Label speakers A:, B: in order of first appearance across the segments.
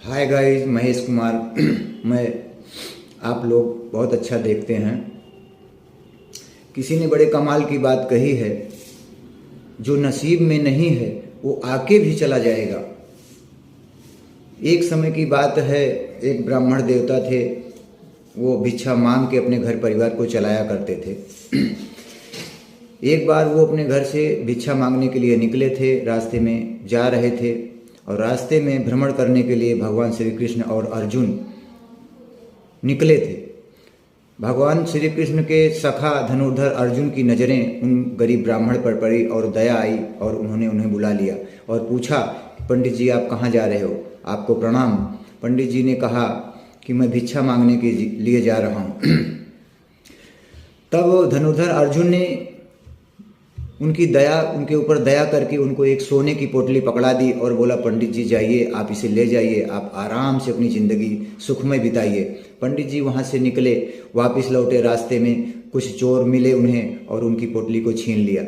A: Hi guys, Mahesh Kumar. मैं आप लोग बहुत अच्छा देखते हैं। किसी ने बड़े कमाल की बात कही है, जो नसीब में नहीं है वो आके भी चला जाएगा। एक समय की बात है, एक ब्राह्मण देवता थे। वो भिक्षा मांग के अपने घर परिवार को चलाया करते थे। एक बार वो अपने घर से भिक्षा मांगने के लिए निकले थे, रास्ते में जा रहे थे और रास्ते में भ्रमण करने के लिए भगवान श्री कृष्ण और अर्जुन निकले थे। भगवान श्री कृष्ण के सखा धनुर्धर अर्जुन की नज़रें उन गरीब ब्राह्मण पर पड़ी और दया आई और उन्होंने उन्हें बुला लिया और पूछा, पंडित जी आप कहाँ जा रहे हो, आपको प्रणाम। पंडित जी ने कहा कि मैं भिक्षा मांगने के लिए जा रहा हूँ। तब धनुर्धर अर्जुन ने उनके ऊपर दया करके उनको एक सोने की पोटली पकड़ा दी और बोला, पंडित जी जाइए, आप इसे ले जाइए, आप आराम से अपनी ज़िंदगी सुखमय बिताइए। पंडित जी वहाँ से निकले, वापस लौटे। रास्ते में कुछ चोर मिले उन्हें और उनकी पोटली को छीन लिया।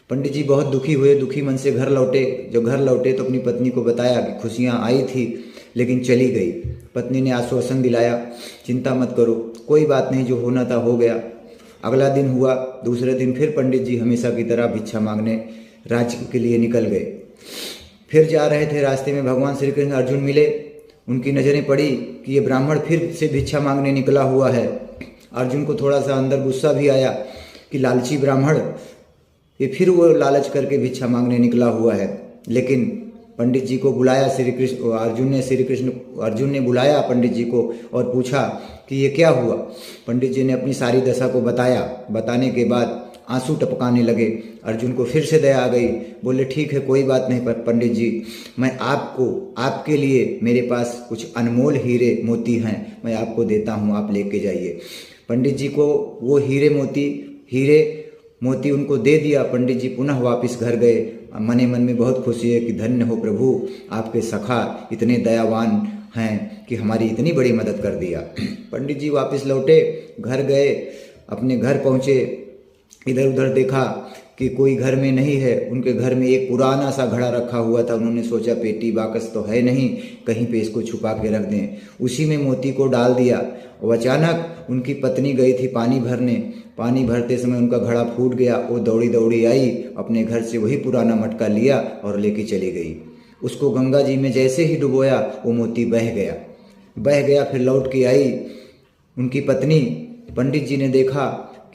A: पंडित जी बहुत दुखी हुए, दुखी मन से घर लौटे। जब घर लौटे तो अपनी पत्नी को बताया कि खुशियाँ आई थी लेकिन चली गई। पत्नी ने आश्वासन दिलाया, चिंता मत करो, कोई बात नहीं, जो होना था हो गया। अगला दिन हुआ, दूसरे दिन फिर पंडित जी हमेशा की तरह भिक्षा मांगने राज्य के लिए निकल गए। फिर जा रहे थे, रास्ते में भगवान श्री कृष्ण अर्जुन मिले। उनकी नज़रें पड़ी कि ये ब्राह्मण फिर से भिक्षा मांगने निकला हुआ है। अर्जुन को थोड़ा सा अंदर गुस्सा भी आया कि लालची ब्राह्मण, ये फिर वो लालच करके भिक्षा मांगने निकला हुआ है। लेकिन पंडित जी को बुलाया अर्जुन ने बुलाया पंडित जी को और पूछा कि ये क्या हुआ। पंडित जी ने अपनी सारी दशा को बताया। बताने के बाद आंसू टपकाने लगे। अर्जुन को फिर से दया आ गई। बोले, ठीक है, कोई बात नहीं पंडित जी, मैं आपके लिए मेरे पास कुछ अनमोल हीरे मोती हैं, मैं आपको देता हूँ, आप लेके जाइए। पंडित जी को वो हीरे मोती उनको दे दिया। पंडित जी पुनः वापस घर गए। मने मन में बहुत खुशी है कि धन्य हो प्रभु, आपके सखा इतने दयावान हैं कि हमारी इतनी बड़ी मदद कर दिया। पंडित जी वापस लौटे, घर गए, अपने घर पहुँचे। इधर उधर देखा कि कोई घर में नहीं है। उनके घर में एक पुराना सा घड़ा रखा हुआ था। उन्होंने सोचा पेटी बाकस तो है नहीं, कहीं पे इसको छुपा के रख दें। उसी में मोती को डाल दिया और अचानक उनकी पत्नी गई थी पानी भरने। पानी भरते समय उनका घड़ा फूट गया। वो दौड़ी दौड़ी आई, अपने घर से वही पुराना मटका लिया और लेके चली गई। उसको गंगा जी में जैसे ही डुबोया वो मोती बह गया। फिर लौट के आई उनकी पत्नी। पंडित जी ने देखा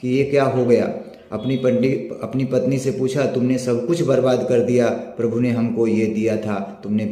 A: कि ये क्या हो गया। अपनी पत्नी से पूछा, तुमने सब कुछ बर्बाद कर दिया, प्रभु ने हमको ये दिया था, तुमने